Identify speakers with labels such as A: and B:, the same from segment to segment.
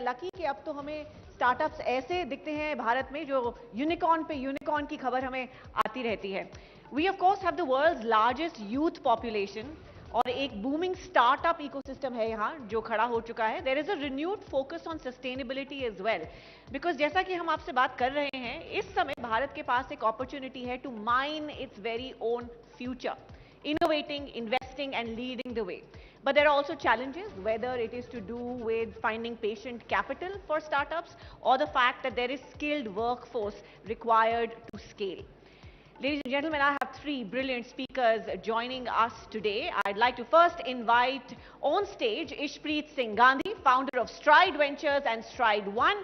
A: Are lucky कि अब तो हमें स्टार्टअप्स ऐसे दिखते हैं भारत में जो यूनिकॉर्न पे यूनिकॉर्न की खबर हमें आती रहती है. We of course have the world's largest youth population और एक booming startup ecosystem है यहाँ जो खड़ा हो चुका है. There is a renewed focus on sustainability as well because जैसा कि हम आपसे बात कर रहे हैं इस समय भारत के पास एक opportunity है to mine its very own future, innovating, investing and leading the way. But there are also challenges, whether it is to do with finding patient capital for startups or the fact that there is skilled workforce required to scale. Ladies and gentlemen, I have three brilliant speakers joining us today. I'd like to first invite on stage Ishpreet Singh Gandhi, founder of Stride Ventures and Stride One.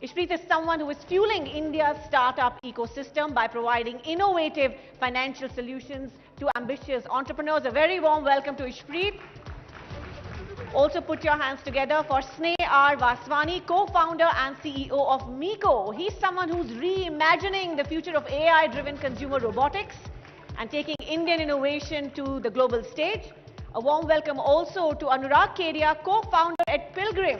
A: Ishpreet is someone who is fueling India's startup ecosystem by providing innovative financial solutions to ambitious entrepreneurs. A very warm welcome to Ishpreet. Also put your hands together for Sneh R. Vaswani, co-founder and CEO of Miko. He's someone who's reimagining the future of AI-driven consumer robotics and taking Indian innovation to the global stage. A warm welcome also to Anurag Kedia, co-founder at Pilgrim,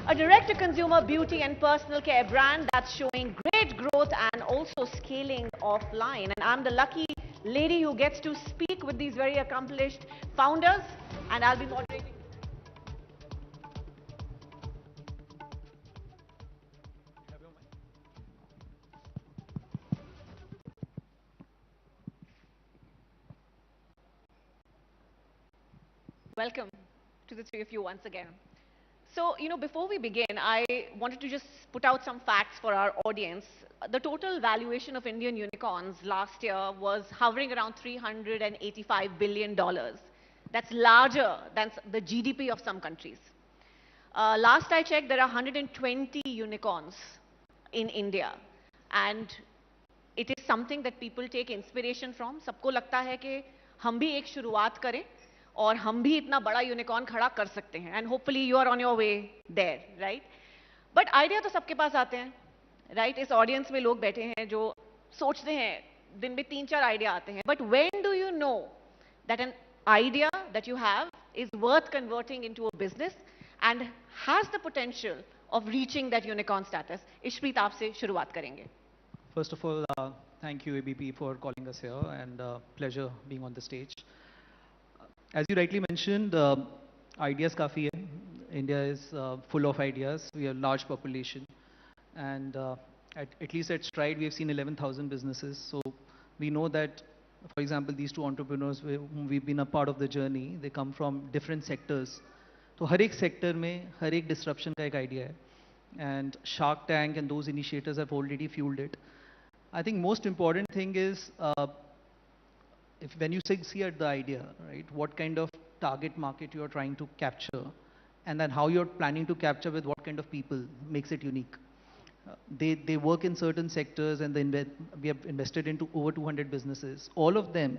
A: a direct-to-consumer beauty and personal care brand that's showing great growth and also scaling offline. And I'm the lucky lady who gets to speak with these very accomplished founders, and I'll be moderating. Welcome to the three of you once again. So, before we begin, I wanted to just put out some facts for our audience. The total valuation of Indian unicorns last year was hovering around $385 billion. That's larger than the GDP of some countries. Last I checked, there are 120 unicorns in India. And it is something that people take inspiration from. सबको लगता है कि हम भी एक शुरुआत करें और हम भी इतना बड़ा यूनिकॉर्न खड़ा कर सकते हैं. And hopefully you are on your way there, right? But idea तो सबके पास आते हैं, राइट? इस ऑडियंस में लोग बैठे हैं जो सोचते हैं दिन में 3-4 आइडिया आते हैं. But when do you know that an idea that you have is worth converting into a business and has the potential of reaching that unicorn status? Ishpreet, आपसे शुरुआत करेंगे.
B: First of all, thank you ABP for calling us here and pleasure being on the stage. As you rightly mentioned, ideas kafi hai. India is full of ideas. We have large population, and at least at Stride we have seen 11,000 businesses. So we know that, for example, these two entrepreneurs whom we've been a part of the journey, they come from different sectors. तो हर एक sector में हर एक disruption का एक idea है, and Shark Tank and those initiators have already fueled it. I think most important thing is when you see at the idea, right, what kind of target market you are trying to capture, and then how you're planning to capture with what kind of people makes it unique. They work in certain sectors, and we have invested into over 200 businesses. All of them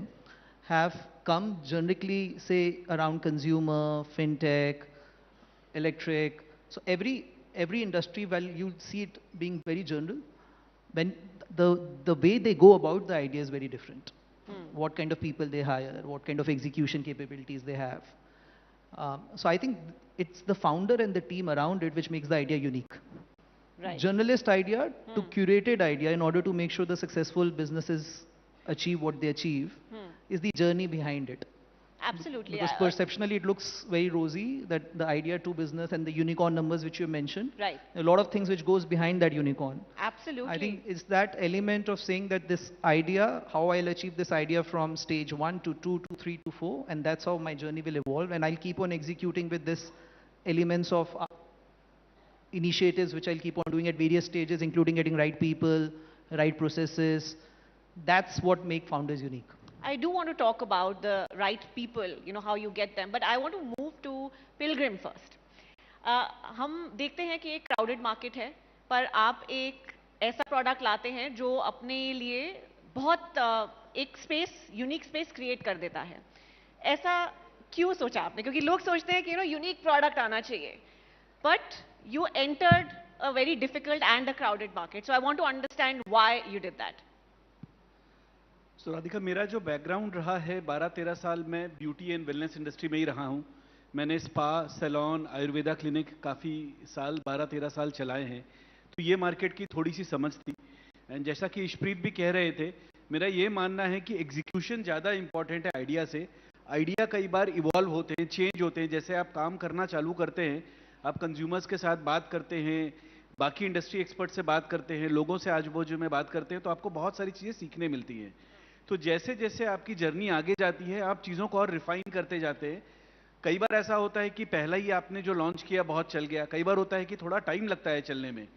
B: have come generically, say, around consumer, fintech, electric. So every industry, well, you see it being very general. When the way they go about the idea is very different. What kind of people they hire, what kind of execution capabilities they have. So I think it's the founder and the team around it which makes the idea unique. Right. Journalist idea to curated idea in order to make sure the successful businesses achieve what they achieve is the journey behind it.
A: Absolutely.
B: Because perceptionally it looks very rosy, that the idea to business and the unicorn numbers which you mentioned. Right. A lot of things which goes behind that unicorn.
A: Absolutely.
B: I think it's that element of saying that this idea, how I'll achieve this idea from stage 1 to 2 to 3 to 4, and that's how my journey will evolve, and I'll keep on executing with this elements of initiatives which I'll keep on doing at various stages, including getting right people, right processes. That's what make founders unique.
A: I do want to talk about the right people, how you get them, but I want to move to Pilgrim first. हम देखते हैं कि एक crowded market है, पर आप एक ऐसा product लाते हैं जो अपने लिए बहुत एक space, unique space create कर देता है. ऐसा क्यों सोचा आपने? क्योंकि लोग सोचते हैं कि unique product आना चाहिए, but you entered a very difficult and a crowded market. So I want to understand why you did that.
C: So Radhika, मेरा जो बैकग्राउंड रहा है 12-13 साल मैं ब्यूटी एंड वेलनेस इंडस्ट्री में ही रहा हूँ. मैंने स्पा, सैलून, आयुर्वेदा क्लिनिक काफ़ी साल 12-13 साल चलाए हैं, तो ये मार्केट की थोड़ी सी समझ थी। एंड जैसा कि इशप्रीत भी कह रहे थे, मेरा ये मानना है कि एग्जीक्यूशन ज़्यादा इंपॉर्टेंट है आइडिया से। आइडिया कई बार इवॉल्व होते हैं, चेंज होते हैं। जैसे आप काम करना चालू करते हैं, आप कंज्यूमर्स के साथ बात करते हैं, बाकी इंडस्ट्री एक्सपर्ट से बात करते हैं, लोगों से आजू बाजू में बात करते हैं, तो आपको बहुत सारी चीज़ें सीखने मिलती हैं। तो जैसे जैसे आपकी जर्नी आगे जाती है, आप चीज़ों को और रिफाइन करते जाते हैं। कई बार ऐसा होता है कि पहला ही आपने जो लॉन्च किया बहुत चल गया, कई बार होता है कि थोड़ा टाइम लगता है चलने में।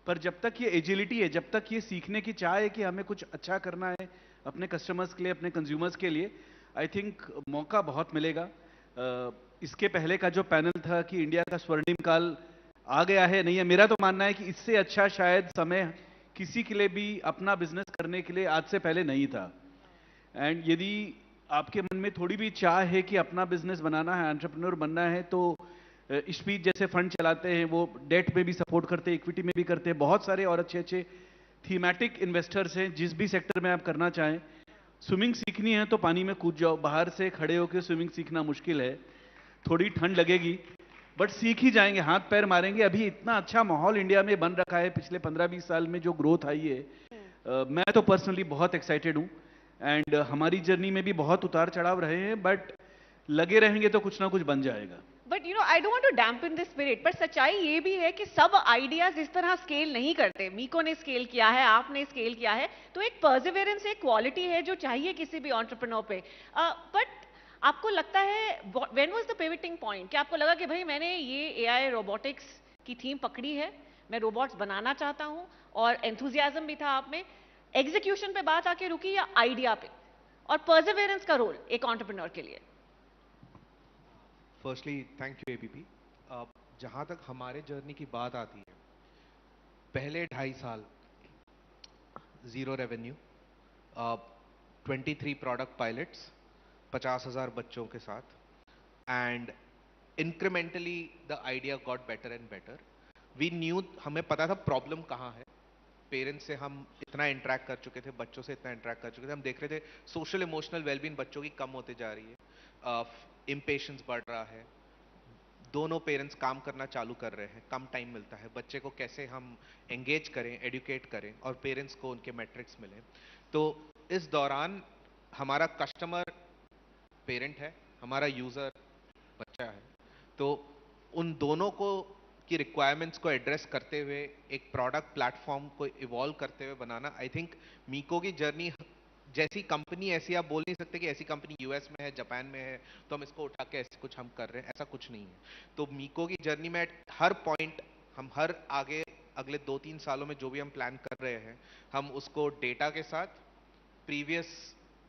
C: पर जब तक ये एजिलिटी है, जब तक ये सीखने की चाह है कि हमें कुछ अच्छा करना है अपने कस्टमर्स के लिए, अपने कंज्यूमर्स के लिए, आई थिंक मौका बहुत मिलेगा। इसके पहले का जो पैनल था कि इंडिया का स्वर्णिम काल आ गया है, नहीं है, मेरा तो मानना है कि इससे अच्छा शायद समय किसी के लिए भी अपना बिजनेस करने के लिए आज से पहले नहीं था। एंड यदि आपके मन में थोड़ी भी चाह है कि अपना बिजनेस बनाना है, एंटरप्रेन्योर बनना है, तो स्पीड जैसे फंड चलाते हैं, वो डेट में भी सपोर्ट करते हैं, इक्विटी में भी करते हैं। बहुत सारे और अच्छे अच्छे थीमेटिक इन्वेस्टर्स हैं, जिस भी सेक्टर में आप करना चाहें। स्विमिंग सीखनी है तो पानी में कूद जाओ, बाहर से खड़े होकर स्विमिंग सीखना मुश्किल है, थोड़ी ठंड लगेगी, बट सीख ही जाएंगे, हाथ पैर मारेंगे। अभी इतना अच्छा माहौल इंडिया में बन रखा है, पिछले 15-20 साल में जो ग्रोथ आई है, मैं तो पर्सनली बहुत एक्साइटेड हूँ। एंड हमारी जर्नी में भी बहुत उतार चढ़ाव रहे हैं, बट लगे रहेंगे तो कुछ ना कुछ बन जाएगा।
A: But I don't want to dampen this spirit, पर सच्चाई ये भी है कि सब आइडियाज इस तरह स्केल नहीं करते। मीको ने स्केल किया है, आपने स्केल किया है, तो एक परसिवियरेंस, एक क्वालिटी है जो चाहिए किसी भी एंटरप्रेन्योर पे। बट आपको लगता है, when was the pivoting point, कि आपको लगा कि भाई मैंने ये एआई रोबोटिक्स की थीम पकड़ी है, मैं रोबोट्स बनाना चाहता हूँ, और एंथुजियाज्म भी था आप में, एग्जीक्यूशन पे बात आके रुकी या आइडिया पे? और परसिवियरेंस का रोल एक एंटरप्रेन्योर के लिए?
D: Firstly thank you ABP. जहाँ तक हमारे जर्नी की बात आती है, पहले 2.5 साल जीरो रेवेन्यू, 23 प्रोडक्ट पायलट्स, 50,000 बच्चों के साथ, and incrementally the idea got better and better. We knew, हमें पता था प्रॉब्लम कहाँ है। पेरेंट्स से हम इतना इंटरेक्ट कर चुके थे, बच्चों से इतना इंटरेक्ट कर चुके थे, हम देख रहे थे सोशल इमोशनल वेलबींग बच्चों की कम होते जा रही है, इम्पेशंस बढ़ रहा है, दोनों पेरेंट्स काम करना चालू कर रहे हैं, कम टाइम मिलता है, बच्चे को कैसे हम एंगेज करें, एडुकेट करें, और पेरेंट्स को उनके मैट्रिक्स मिले। तो इस दौरान हमारा कस्टमर पेरेंट है, हमारा यूजर बच्चा है, तो उन दोनों को की रिक्वायरमेंट्स को एड्रेस करते हुए एक प्रोडक्ट प्लेटफॉर्म को इवॉल्व करते हुए बनाना, आई थिंक मीको की जर्नी, जैसी कंपनी ऐसी आप बोल नहीं सकते कि ऐसी कंपनी यूएस में है, जापान में है, तो हम इसको उठा के ऐसे कुछ हम कर रहे हैं, ऐसा कुछ नहीं है। तो मीको की जर्नी में हर पॉइंट, हम हर आगे अगले 2-3 सालों में जो भी हम प्लान कर रहे हैं, हम उसको डेटा के साथ, प्रीवियस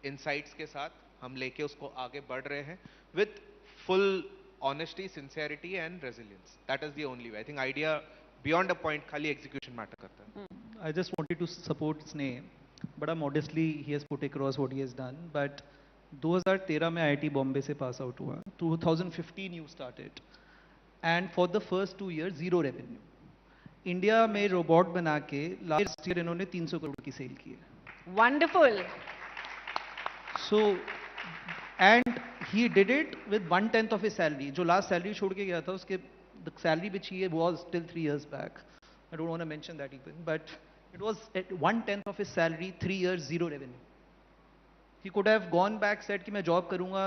D: इनसाइट्स के साथ हम लेके उसको आगे बढ़ रहे हैं, with full honesty, sincerity and resilience. That is the only way. I think idea beyond a point, खाली execution matter करता है.
B: I just wanted to support Sneh, बड़ा modestly he has put across what he has done. But 2013 में IIT Bombay से pass out हुआ, 2015 you started, and for the first 2 years zero revenue. India में robot बना के last year इन्होंने 300 करोड़ की cell की है.
A: Wonderful.
B: So and he did it with 1/10 of his salary. जो लास्ट सैलरी छोड़ के गया था, उसके the salary which he was till 3 years back. I don't want to mention that even, but it was at 1/10 of his salary, 3 years, zero revenue. He could have gone back, said कि मैं job करूंगा,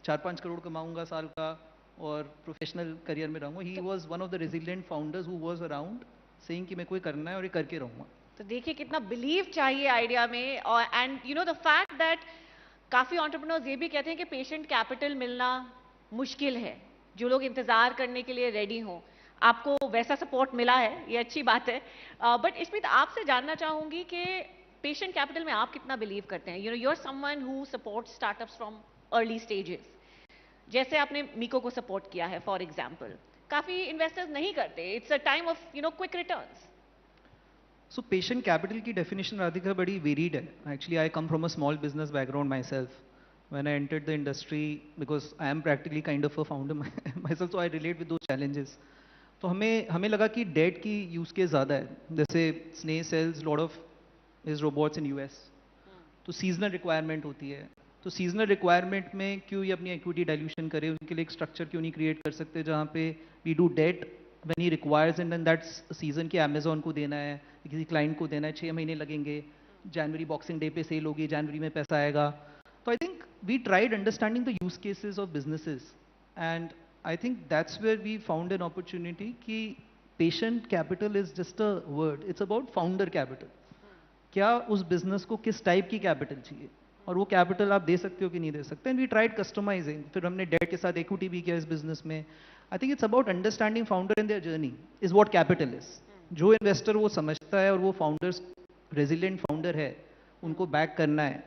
B: 4-5 करोड़ कमाऊंगा साल का, और professional career में रहूंगा. He was one of the resilient founders who was around saying कि मैं कोई करना है और ये करके रहूंगा.
A: तो देखिए कितना बिलीव चाहिए आइडिया में. और एंड द फैक्ट दैट काफी एंटरप्रेन्योर्स ये भी कहते हैं कि पेशेंट कैपिटल मिलना मुश्किल है, जो लोग इंतजार करने के लिए रेडी हों. आपको वैसा सपोर्ट मिला है, ये अच्छी बात है. बट इसमें आपसे जानना चाहूंगी कि पेशेंट कैपिटल में आप कितना बिलीव करते हैं? You are someone who support startups from early stages, जैसे आपने मीको को सपोर्ट किया है फॉर एग्जाम्पल. काफी इन्वेस्टर्स नहीं करते. It's a time of quick returns.
B: So patient capital की definition राधिका बड़ी varied है. Actually, I come from a small business background myself. When I entered the industry, because I am practically kind of a founder myself, so I relate with those challenges. तो हमें लगा कि debt की use case ज़्यादा है. जैसे Sneh sells lot of his robots in US. तो seasonal requirement होती है. तो सीजनल रिक्वायरमेंट में क्यों ये अपनी इक्विटी डाइल्यूशन करे, उनके लिए एक स्ट्रक्चर क्यों नहीं क्रिएट कर सकते जहाँ पे we do date when he requires and that season के अमेजोन को देना है, किसी क्लाइंट को देना है, 6 महीने लगेंगे, जनवरी बॉक्सिंग डे पे सेल होगी, जनवरी में पैसा आएगा. तो I think we tried understanding the use cases of businesses and I think that's where we found an opportunity कि patient capital is just a word, it's about founder capital. क्या उस बिजनेस को किस टाइप की capital चाहिए और वो capital आप दे सकते हो कि नहीं दे सकते. एंड वी ट्राइड कस्टमाइजिंग, फिर हमने डेट के साथ इक्विटी भी किया इस बिजनेस में. I think it's about understanding founder in their journey is what capital is. जो इन्वेस्टर वो समझता है और वो फाउंडर्स रेजिलिएंट फाउंडर है, उनको बैक करना है.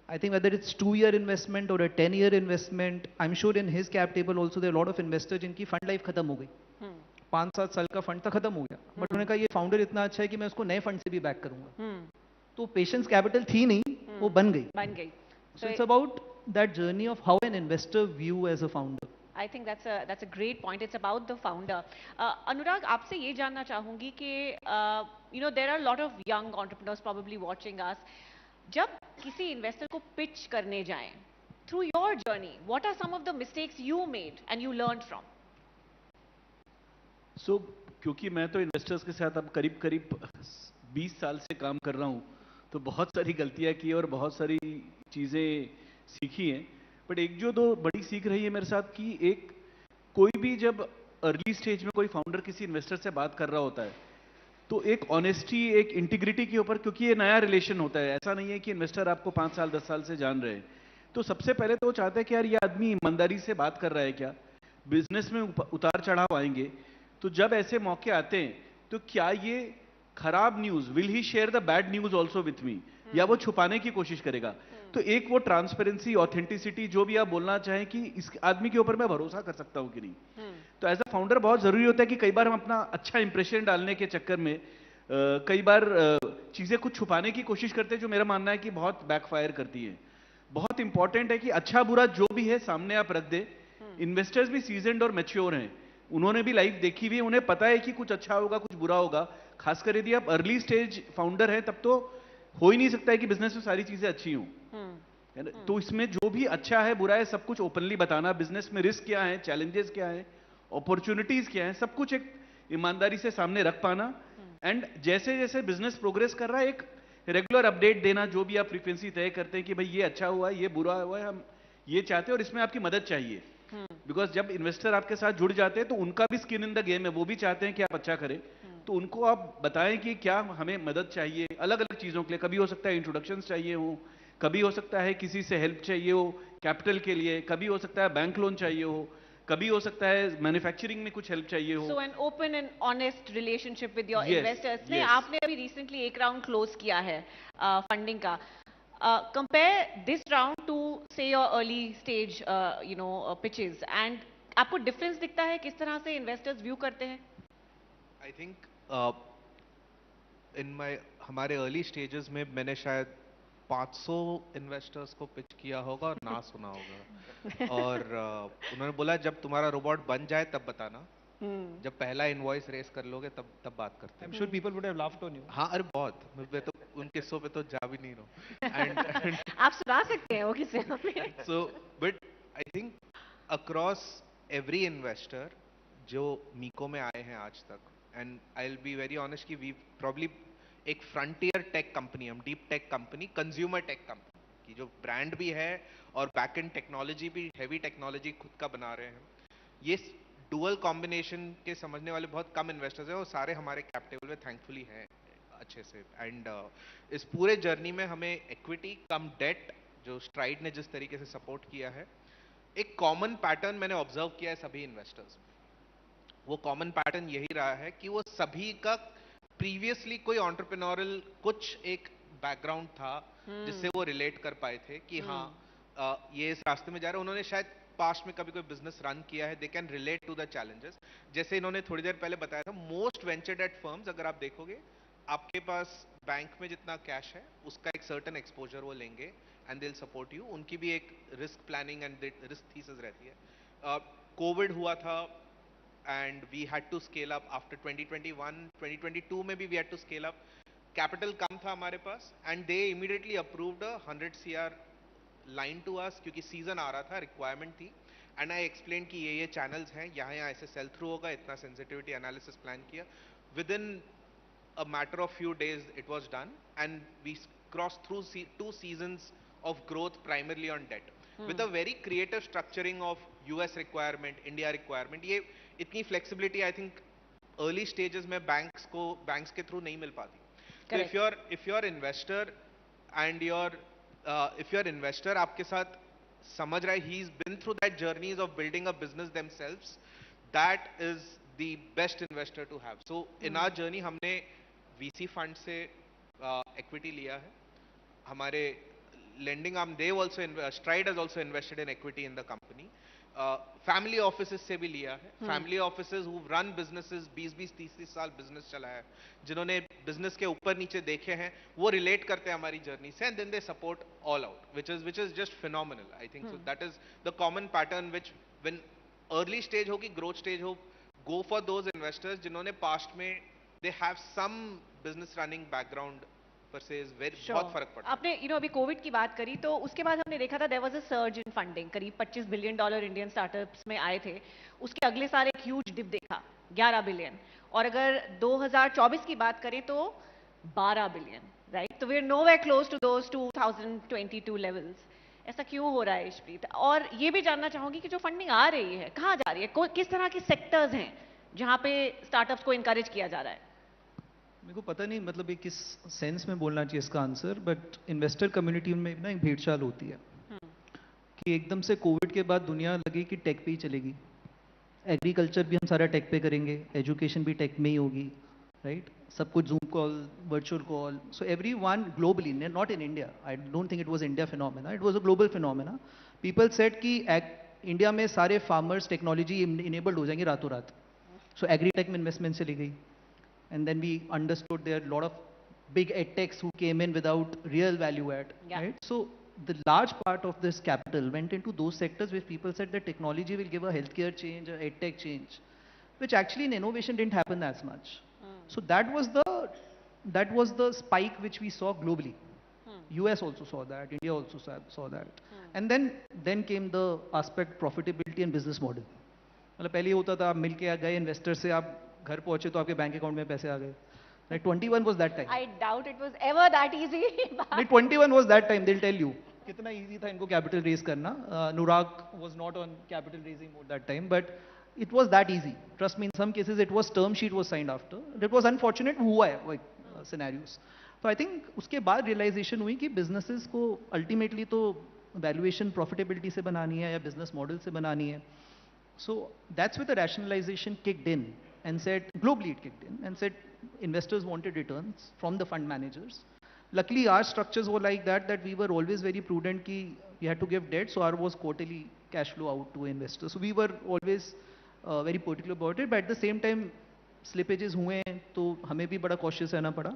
B: I think whether it's 2-year investment or a 10-year investment, I'm sure in his cap table also there are a lot of investors जिनकी fund life खत्म हो गई, 5-7 साल का फंड था खत्म हो गया, बट उन्होंने कहा ये फाउंडर इतना अच्छा है कि मैं उसको नए फंड से भी बैक करूंगा. तो पेशेंस कैपिटल थी नहीं, वो बन गई. So it's about that journey of how an investor view as a founder.
A: I think that's a great point. It's about the founder. Anurag, आपसे ये जानना चाहूंगी कि there are a lot of young entrepreneurs probably watching us. जब किसी investor को pitch करने जाएं, through your journey, what are some of the mistakes you made and you learned from?
C: So, क्योंकि मैं तो इन्वेस्टर्स के साथ अब करीब 20 साल से काम कर रहा हूँ, तो बहुत सारी गलतियाँ की और बहुत सारी चीज़ें सीखी हैं. बट एक जो दो बड़ी सीख रही है मेरे साथ कि एक कोई भी जब अर्ली स्टेज में कोई फाउंडर किसी इन्वेस्टर से बात कर रहा होता है, तो एक ऑनेस्टी, एक इंटीग्रिटी के ऊपर, क्योंकि ये नया रिलेशन होता है, ऐसा नहीं है कि इन्वेस्टर आपको 5 साल 10 साल से जान रहे हैं. तो सबसे पहले तो वो चाहते हैं कि यार ये आदमी ईमानदारी से बात कर रहा है क्या, बिजनेस में उतार चढ़ाव आएंगे, तो जब ऐसे मौके आते हैं तो क्या ये खराब news, will he share the bad news also with me, या वो छुपाने की कोशिश करेगा. तो एक वो ट्रांसपेरेंसी, ऑथेंटिसिटी, जो भी आप बोलना चाहें कि इस आदमी के ऊपर मैं भरोसा कर सकता हूं कि नहीं. तो एज अ फाउंडर बहुत जरूरी होता है कि कई बार हम अपना अच्छा इंप्रेशन डालने के चक्कर में कई बार चीजें कुछ छुपाने की कोशिश करते हैं, जो मेरा मानना है कि बहुत बैकफायर करती है. बहुत इंपॉर्टेंट है कि अच्छा बुरा जो भी है सामने आप रख दे. इन्वेस्टर्स भी सीजनड और मैच्योर हैं, उन्होंने भी लाइफ देखी हुई है, उन्हें पता है कि कुछ अच्छा होगा कुछ बुरा होगा. खासकर यदि आप अर्ली स्टेज फाउंडर हैं, तब तो हो ही नहीं सकता है कि बिजनेस में सारी चीजें अच्छी हों. तो इसमें जो भी अच्छा है बुरा है सब कुछ ओपनली बताना, बिजनेस में रिस्क क्या है, चैलेंजेस क्या है, अपॉर्चुनिटीज क्या है, सब कुछ एक ईमानदारी से सामने रख पाना. एंड जैसे जैसे बिजनेस प्रोग्रेस कर रहा है एक रेगुलर अपडेट देना, जो भी आप फ्रीक्वेंसी तय करते हैं कि भाई ये अच्छा हुआ है, ये बुरा हुआ है, हम ये चाहते हैं और इसमें आपकी मदद चाहिए. बिकॉज जब इन्वेस्टर आपके साथ जुड़ जाते हैं तो उनका भी स्किन इन द गेम है, वो भी चाहते हैं कि आप अच्छा करें. तो उनको आप बताएं कि क्या हमें मदद चाहिए अलग अलग चीजों के लिए. कभी हो सकता है इंट्रोडक्शन चाहिए हो, कभी हो सकता है किसी से हेल्प चाहिए हो कैपिटल के लिए, कभी हो सकता है बैंक लोन चाहिए हो, कभी हो सकता है मैन्युफैक्चरिंग में कुछ हेल्प चाहिए हो.
A: So an open and honest relationship with your
C: Yes,
A: investors.
C: yes.
A: आपने अभी रिसेंटली एक राउंड क्लोज किया है फंडिंग का. कंपेयर दिस राउंड टू से your early stage pitches, and आपको डिफरेंस दिखता है किस तरह से इन्वेस्टर्स व्यू करते हैं?
D: आई थिंक हमारे अर्ली स्टेजेस में मैंने शायद 500 इन्वेस्टर्स को पिच किया होगा और ना सुना होगा. और उन्होंने बोला जब तुम्हारा रोबोट बन जाए तब बताना, जब पहला इनवॉइस रेस कर लोगे तब बात करते हैं.
B: I'm sure people would have laughed on you.
D: हाँ, अरे बहुत, मैं तो उन किस्सों पे तो जा भी नहीं रहा. एंड
A: आप सुना सकते हैं वो किसे हमें.
D: so but I think across every investor जो मीको में आए हैं आज तक, and I'll be very honest कि we probably एक फ्रंटियर टेक कंपनी, हम deep tech company, consumer tech company की जो ब्रांड भी है और बैक एंड टेक्नोलॉजी भी, हैवी टेक्नोलॉजी खुद का बना रहे हैं. ये डुअल कॉम्बिनेशन के समझने वाले बहुत कम इन्वेस्टर्स हैं और सारे हमारे कैप टेबल में थैंकफुली हैं अच्छे से. एंड इस पूरे जर्नी में हमें इक्विटी कम डेट, जो स्ट्राइड ने जिस तरीके से सपोर्ट किया है, एक कॉमन पैटर्न मैंने ऑब्जर्व किया है सभी इन्वेस्टर्स में. वो कॉमन पैटर्न यही रहा है कि वो सभी का प्रीवियसली कोई एंटरप्रेन्योरल कुछ एक बैकग्राउंड था जिससे वो रिलेट कर पाए थे कि हाँ ये इस रास्ते में जा रहे हैं. उन्होंने शायद पास्ट में कभी कोई बिजनेस रन किया है, they can relate to the challenges. जैसे इन्होंने थोड़ी देर पहले बताया था, मोस्ट वेंचर डेट फर्म्स अगर आप देखोगे, आपके पास बैंक में जितना कैश है उसका एक सर्टेन एक्सपोजर वो लेंगे and they will support you. उनकी भी एक risk planning and risk thesis रहती है. कोविड हुआ था and we had to scale up after 2021, 2022 में भी we had to scale up. Capital कम था हमारे पास and they immediately approved a 100 CR line to us क्योंकि सीजन आ रहा था, रिक्वायरमेंट थी, एंड आई एक्सप्लेन कि ये चैनल्स हैं, यहाँ यहाँ ऐसे सेल थ्रू होगा, इतना सेंसिटिविटी एनालिसिस प्लान किया. With in a matter of few days it was done, and we crossed through 2 seasons of growth primarily on debt with a very creative structuring of US requirement, India requirement. ये इतनी flexibility I think early stages में banks के through नहीं मिल पाती. So if you're investor and if you're investor आपके साथ समझ रहा है, he's been through that journeys of building a business themselves, that is the best investor to have. So in our journey हमने VC fund से equity लिया है. हमारे lending arm, they also Stride has also invested in equity in the company. Family offices से भी लिया है. Family offices who run businesses 20-30 साल business चलाया है, जिन्होंने business के ऊपर नीचे देखे हैं, वो relate करते हैं हमारी journey से, and then they support all out, which is just phenomenal. I think so that is the common pattern which when early stage हो कि growth stage हो, go for those investors जिन्होंने past में they have some business running background per se, is very बहुत फर्क पड़ता है.
A: आपने अभी कोविड की बात करी तो उसके बाद हमने देखा था there was a surge in funding, करीब $25 बिलियन इंडियन स्टार्टअप्स में आए थे. उसके अगले साल एक ह्यूज डिप देखा 11 बिलियन, और अगर 2024 की बात करें तो 12 बिलियन, राइट? तो we are nowhere close to those 2022 levels. ऐसा क्यों हो रहा है इशप्रीत? और ये भी जानना चाहूंगी कि जो फंडिंग आ रही है कहाँ जा रही है, किस तरह के सेक्टर्स हैं जहाँ पे स्टार्टअप्स को इनकरेज किया जा रहा है?
B: मेरे को पता नहीं मतलब ये किस सेंस में बोलना चाहिए इसका आंसर, बट इन्वेस्टर कम्युनिटी में ना एक भेड़चाल होती है कि एकदम से कोविड के बाद दुनिया लगी कि टेक पे ही चलेगी. एग्रीकल्चर भी हम सारा टेक पे करेंगे, एजुकेशन भी टेक में ही होगी, राइट? सब कुछ zoom call, virtual call. So everyone globally, not in India, I don't think it was India phenomena, it was a global phenomena. People said कि इंडिया में सारे फार्मर्स टेक्नोलॉजी इनेबल्ड हो जाएंगे रातों रात. सो एग्रीटेक में इन्वेस्टमेंट चली गई. And then we understood there are a lot of big edtechs who came in without real value add, right? So the large part of this capital went into those sectors where people said that technology will give a healthcare change, a edtech change, which actually in innovation didn't happen as much. So that was the spike which we saw globally. US also saw that, India also saw that. And then came the aspect profitability and business model. मतलब पहले होता था आप मिलके गए investor से, आप घर पहुंचे तो आपके बैंक अकाउंट में पैसे आ गए. Like 21 was that time.
A: I doubt it was ever that easy.
B: नहीं, 21 was that time. They'll tell you कितना easy था इनको capital raise करना. Nurag was not on capital raising mode that time, but it was that easy. Trust me, in some cases it was term sheet was signed after. That was unfortunate हुआ है like scenarios. तो I think उसके बाद realization हुई कि businesses को ultimately तो valuation profitability से बनानी है या business model से बनानी है. So that's where the rationalization kicked in and said, globally it kicked in and said investors wanted returns from the fund managers. Luckily our structures were like that we were always very prudent कि we had to give debt, so our was quarterly cash flow out to investors. So we were always very particular about it, but at the same time slippages हुए तो हमें भी बड़ा cautious रहना पड़ा.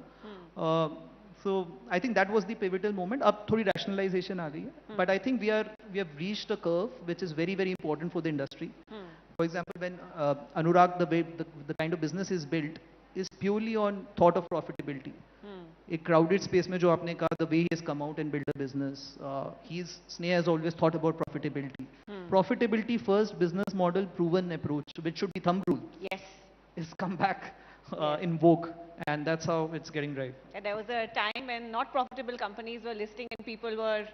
B: So I think that was the pivotal moment. अब थोड़ी rationalization आ गई है, but I think we have reached a curve which is very very important for the industry. For example, when Anurag, the kind of business is built is purely on thought of profitability. A crowded space में जो आपने कहा, the way he has come out and built a business, Sneha has always thought about profitability. Profitability first, business model, proven approach, which should be thumb rule.
A: Yes.
B: Is come back in vogue, and that's how it's getting right.
A: And there was a time when not profitable companies were listing and people were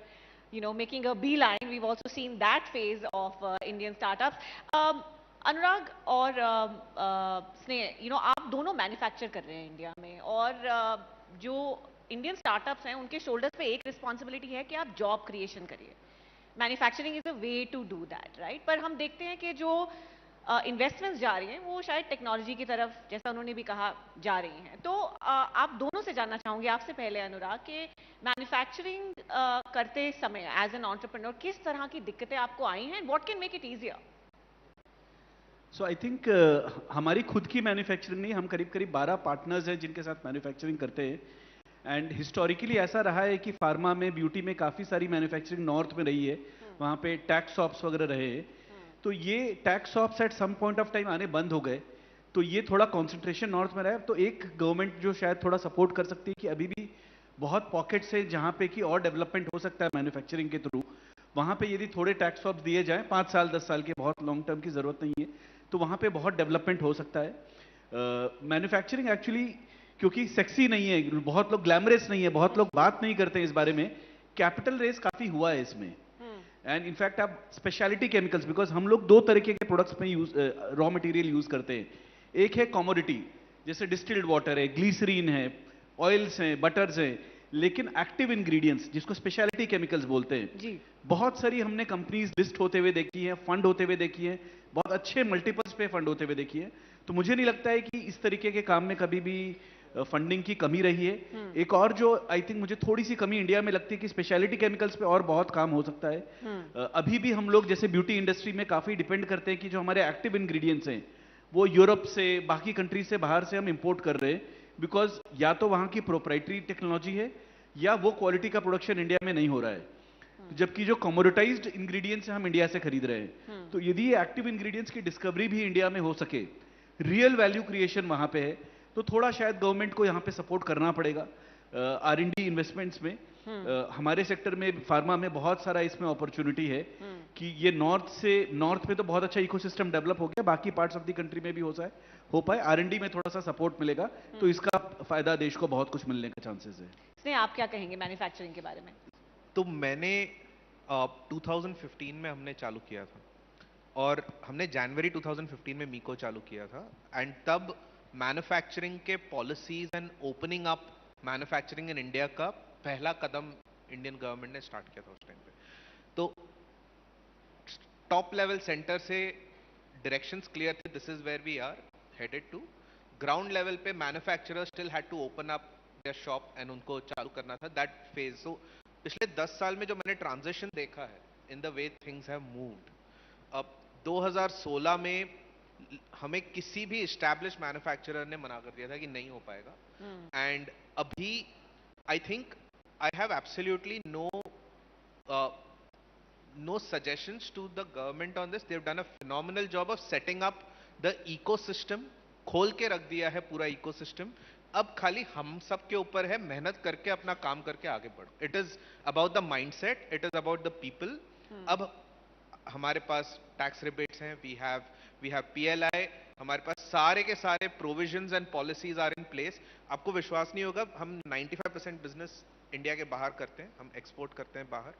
A: making a beeline. We've also seen that phase of Indian startups. अनुराग और स्नेह, आप दोनों manufacture कर रहे हैं India में, और जो इंडियन स्टार्टअप्स हैं उनके शोल्डर्स पे एक रिस्पॉन्सिबिलिटी है कि आप जॉब क्रिएशन करिए. Manufacturing is a way to do that, right? पर हम देखते हैं कि जो इन्वेस्टमेंट्स जा रही हैं वो शायद टेक्नोलॉजी की तरफ, जैसा उन्होंने भी कहा, जा रही हैं. तो आप दोनों से जानना चाहूंगी, आपसे पहले अनुराग, कि मैन्युफैक्चरिंग करते समय एज एन एंटरप्रेन्योर किस तरह की दिक्कतें आपको आई हैं, what can make it easier?
C: So I think हमारी खुद की मैन्युफैक्चरिंग नहीं, हम करीब करीब 12 पार्टनर्स हैं जिनके साथ मैन्युफैक्चरिंग करते हैं. एंड हिस्टोरिकली ऐसा रहा है कि फार्मा में, ब्यूटी में काफ़ी सारी मैन्युफैक्चरिंग नॉर्थ में रही है, वहाँ पे टैक्स शॉप्स वगैरह रहे. तो ये tax sops at some point of time आने बंद हो गए, तो ये थोड़ा कॉन्सेंट्रेशन नॉर्थ में रहा है. तो एक गवर्नमेंट जो शायद थोड़ा सपोर्ट कर सकती है कि अभी भी बहुत पॉकेट्स है जहां पे कि और डेवलपमेंट हो सकता है मैन्युफैक्चरिंग के थ्रू। वहां पे यदि थोड़े टैक्स ऑफ दिए जाएं 5 साल 10 साल के, बहुत लॉन्ग टर्म की जरूरत नहीं है, तो वहां पे बहुत डेवलपमेंट हो सकता है। मैन्युफैक्चरिंग एक्चुअली क्योंकि सेक्सी नहीं है, बहुत लोग ग्लैमरस नहीं है, बहुत लोग बात नहीं करते हैं इस बारे में, कैपिटल रेस काफी हुआ है इसमें। एंड इनफैक्ट आप स्पेशलिटी केमिकल्स, बिकॉज हम लोग दो तरीके के प्रोडक्ट्स में यूज रॉ मटेरियल यूज करते हैं। एक है कमोडिटी, जैसे डिस्टिल्ड वाटर है, ग्लीसरीन है, ऑयल्स हैं, बटर्स हैं, लेकिन एक्टिव इंग्रेडिएंट्स जिसको स्पेशलिटी केमिकल्स बोलते हैं
A: जी।
C: बहुत सारी हमने कंपनीज लिस्ट होते हुए देखी है, फंड होते हुए देखी है, बहुत अच्छे मल्टीपल्स पे फंड होते हुए देखी है। तो मुझे नहीं लगता है कि इस तरीके के काम में कभी भी फंडिंग की कमी रही है। एक और जो आई थिंक मुझे थोड़ी सी कमी इंडिया में लगती है कि स्पेशलिटी केमिकल्स पे और बहुत काम हो सकता है। अभी भी हम लोग जैसे ब्यूटी इंडस्ट्री में काफी डिपेंड करते हैं कि जो हमारे एक्टिव इंग्रेडिएंट्स हैं वो यूरोप से, बाकी कंट्रीज से, बाहर से हम इंपोर्ट कर रहे हैं, बिकॉज या तो वहां की प्रोप्राइटरी टेक्नोलॉजी है या वो क्वालिटी का प्रोडक्शन इंडिया में नहीं हो रहा है। जबकि जो कमोडिटाइज्ड इंग्रेडिएंट्स हम इंडिया से खरीद रहे हैं, तो यदि ये एक्टिव इंग्रेडिएंट्स की डिस्कवरी भी इंडिया में हो सके, रियल वैल्यू क्रिएशन वहां पे है, तो थोड़ा शायद गवर्नमेंट को यहाँ पे सपोर्ट करना पड़ेगा R&D इन्वेस्टमेंट्स में। हमारे सेक्टर में, फार्मा में बहुत सारा इसमें अपॉर्चुनिटी है कि ये नॉर्थ में तो बहुत अच्छा इकोसिस्टम डेवलप हो गया, बाकी पार्ट्स ऑफ द कंट्री में भी हो पाए, R&D में थोड़ा सा सपोर्ट मिलेगा तो इसका फायदा देश को बहुत कुछ मिलने का चांसेस है।
A: स्नेह, आप क्या कहेंगे मैन्युफैक्चरिंग के बारे में?
D: तो मैंने 2015 में हमने चालू किया था, और हमने जनवरी 2015 में मीको चालू किया था, एंड तब मैन्युफैक्चरिंग के policies and opening up manufacturing in India का पहला कदम इंडियन गवर्नमेंट ने स्टार्ट किया था उस टाइम पे। तो टॉप लेवल सेंटर से डायरेक्शंस क्लियर थे, this is where we are headed to. Ground level पे manufacturers still had to open up their shop and उनको चालू करना था, दैट फेज। सो पिछले 10 साल में जो मैंने ट्रांजिशन देखा है in the way things have moved, अब 2016 में हमें किसी भी एस्टैब्लिश मैन्युफैक्चरर ने मना कर दिया था कि नहीं हो पाएगा, एंड अभी I think I have absolutely no suggestions to the government on this. They've done a phenomenal job of setting up the ecosystem, खोल के रख दिया है पूरा इकोसिस्टम। अब खाली हम सब के ऊपर है मेहनत करके अपना काम करके आगे बढ़ो। It is about the mindset, it is about the people. अब हमारे पास टैक्स रिबेट्स हैं, वी हैव PLI, हमारे पास सारे के सारे provisions and policies are in place. आपको विश्वास नहीं होगा, हम 95% बिजनेस इंडिया के बाहर करते हैं, हम एक्सपोर्ट करते हैं बाहर।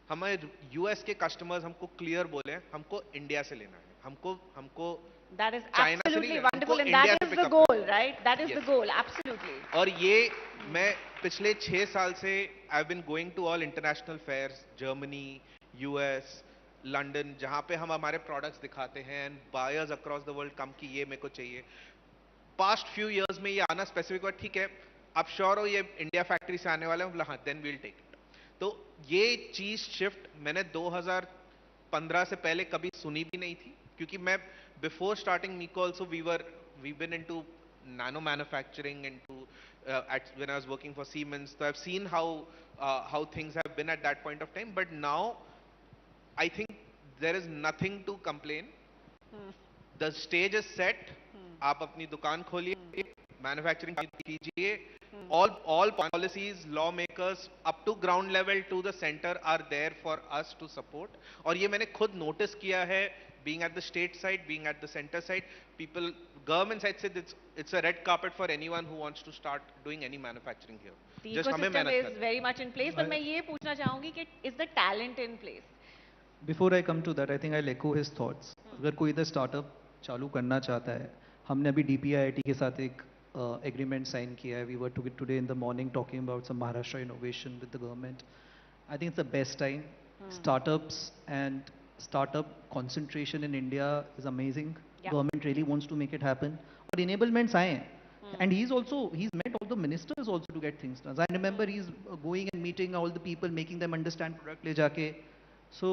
D: हमारे US के कस्टमर्स हमको क्लियर बोले हैं हमको इंडिया से लेना है, हमको
A: That is
D: चाइना से
A: absolutely
D: नहीं,
A: wonderful,
D: हमको
A: and that
D: इंडिया से
A: is the
D: pick up
A: goal,
D: करना है।
A: right? That is the
D: Yes.
A: goal, absolutely.
D: और ये मैं पिछले 6 साल से I have been going to all international fairs, Germany, US, London, जहां पे हम हमारे प्रोडक्ट्स दिखाते हैं and buyers across the world come कि ये मेरे को चाहिए। पास्ट फ्यू इयर्स में ये आना स्पेसिफिक हुआ, ठीक है आप श्योर हो ये इंडिया फैक्ट्री से आने वाला है, बोला हाँ, देन वील टेक इट। तो ये चीज शिफ्ट मैंने 2015 से पहले कभी सुनी भी नहीं थी, क्योंकि मैं before starting Miko also we been into nano manufacturing, into when I was working for Siemens, so I've seen how things have been at that point of time, but now I think there is nothing to complain. The stage is set. आप अपनी दुकान खोलिए, manufacturing कीजिए, all policies, lawmakers up to ground level to the center are there for us to support. और ये मैंने खुद notice किया है, being at the state side, being at the center side, people, government side said it's a red carpet for anyone who wants to start doing any manufacturing here.
A: The
D: Just हमें
A: ecosystem
D: मेहनत
A: is
D: करनी
A: very much in place, but मैं ये पूछना चाहूंगी कि is the talent in place?
B: Before I come to that, I think I'll echo his thoughts. अगर कोई इधर स्टार्टअप चालू करना चाहता है, हमने अभी DPIIT के साथ एक एग्रीमेंट साइन किया है. We were today in the morning talking about some Maharashtra innovation with the government. I think it's the best time. Startups and startup concentration in India is amazing.
A: Yeah.
B: Government really wants to make it happen. और enablements आए हैं. And he's met all the ministers also to get things done. I remember he's going and meeting all the people, making them understand product ले जाके. So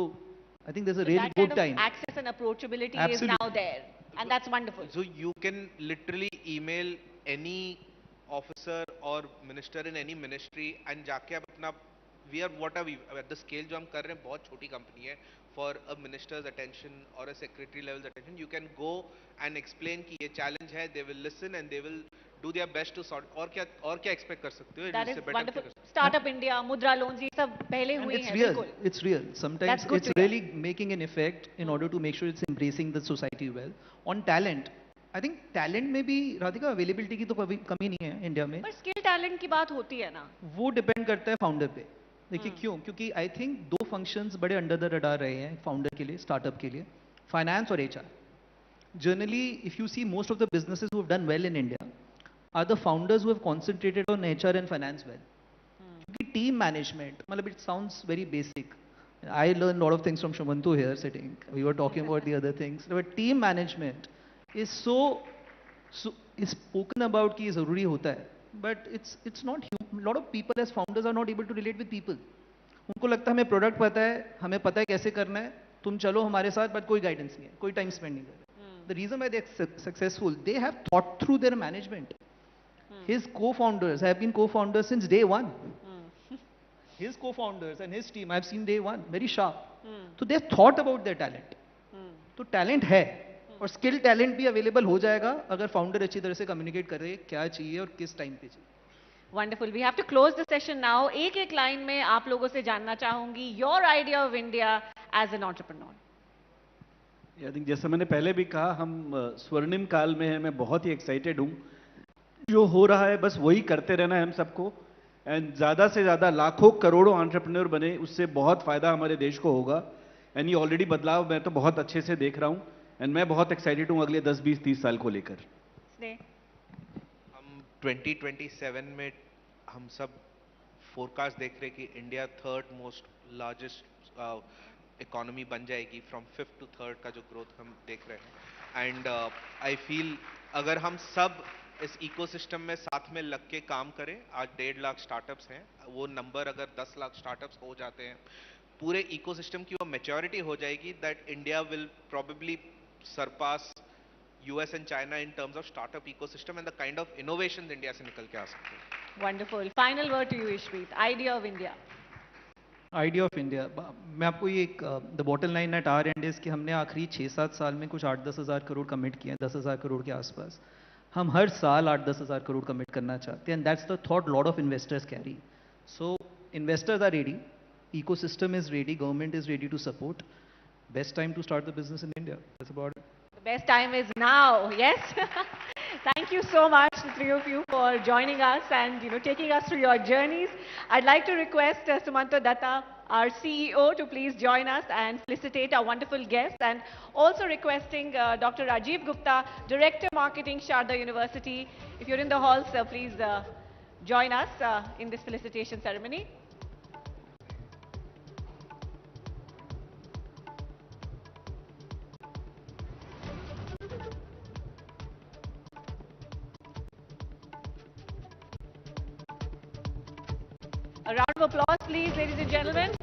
B: I think there's a
A: So
B: really
A: that
B: good
A: kind
B: time.
A: of access and approachability is
B: Absolutely.
A: now there, and that's wonderful.
D: So you can literally email any officer or minister in any ministry and जाके आप अपना what are we at the scale जो हम कर रहे हैं बहुत छोटी कंपनी है, for a minister's attention or a secretary level's attention you can go and explain कि ये challenge है, they will listen and they will do their best to sort. और क्या expect कर सकते हो?
A: That is
D: इससे better
A: wonderful.
D: क्या कर सकते हो?
A: Startup India, Mudra loans, ये सब पहले
B: And
A: हुई
B: it's
A: हैं,
B: real.
A: बिल्कुल.
B: It's real. Sometimes
A: That's good
B: it's
A: to hear.
B: really making an effect in order to make sure it's embracing the society well. On talent, I think talent में भी Radhika availability की तो कमी नहीं है इंडिया में.
A: पर स्किल टैलेंट की बात होती है ना.
B: वो डिपेंड करता है फाउंडर पे. देखिए क्यों? क्योंकि आई थिंक दो फंक्शंस बड़े अंडर द रडार रहे हैं फाउंडर के लिए, स्टार्टअप के लिए, फाइनेंस और HR. Generally, if you see most of the businesses who have done well in India are the founders who have concentrated on HR and finance well. क्योंकि team management, मतलब it sounds very basic. I learned a lot of things from Shumantu here sitting. We were talking about the other things. But team management is so is spoken about कि ज़रूरी होता है. But it's not. A lot of people as founders are not able to relate with people. उनको लगता है हमें product पता है, हमें पता है कैसे करना है, तुम चलो हमारे साथ, बट कोई गाइडेंस नहीं है, कोई टाइम स्पेंड नहीं कर रहे. The reason why they're successful, they have thought through their management. His co-founders have been co-founders since day one. His co-founders and his team, I've seen day one, very sharp. So they've thought about their talent. तो talent है और skill talent भी available हो जाएगा अगर founder अच्छी तरह से communicate करे क्या चाहिए और किस time पे चाहिए.
A: Wonderful. We have to close the session now. एक लाइन में आप लोगों से जानना चाहूंगी your idea of India as an entrepreneur.
C: I think जैसे मैंने पहले भी कहा, हम स्वर्णिम काल में हैं. मैं बहुत ही एक्साइटेड हूँ. जो हो रहा है बस वही करते रहना है हम सबको, एंड ज़्यादा से ज़्यादा लाखों करोड़ों एंटरप्रेन्योर बने, उससे बहुत फायदा हमारे देश को होगा. एंड ये ऑलरेडी बदलाव मैं तो बहुत अच्छे से देख रहा हूँ, एंड मैं बहुत एक्साइटेड हूँ अगले 10, 20, 30 साल को लेकर.
D: हम 2027 में हम सब फोरकास्ट देख रहे कि India 3rd most largest economy बन जाएगी. फ्रॉम 5th to 3rd का जो ग्रोथ हम देख रहे हैं. एंड आई फील अगर हम सब इस इकोसिस्टम में साथ में लग के काम करें, आज 1.5 लाख स्टार्टअप्स हैं, वो नंबर अगर 10 लाख स्टार्टअप्स हो जाते हैं, पूरे इकोसिस्टम की वो मैच्योरिटी हो जाएगी, that India will probably surpass US and China in terms of startup ecosystem and the kind of innovations India से निकल के आ सकते हैं.
A: Wonderful. Final word to you, Ishpreet. Idea of India.
B: Idea of India, मैं आपको ये एक the bottom line at our end is कि हमने आखिरी 6-7 साल में कुछ 8-10 हज़ार करोड़ कमिट किए हैं, 10,000 करोड़ के आसपास. हम हर साल 8-10 हज़ार करोड़ कमिट करना चाहते हैं, and that's the thought lot of investors carry. So investors are ready, ecosystem is ready, government is ready to support. Best time to start the business in India. That's about it.
A: The best time is now. Yes. Thank you so much, the three of you, for joining us and taking us through your journeys. I'd like to request Sumanta Datta, our CEO, to please join us and felicitate our wonderful guests, and also requesting Dr. Rajiv Gupta, Director Marketing, Sharda University. If you're in the hall, sir, please join us in this felicitation ceremony. A round of applause, please, ladies and gentlemen.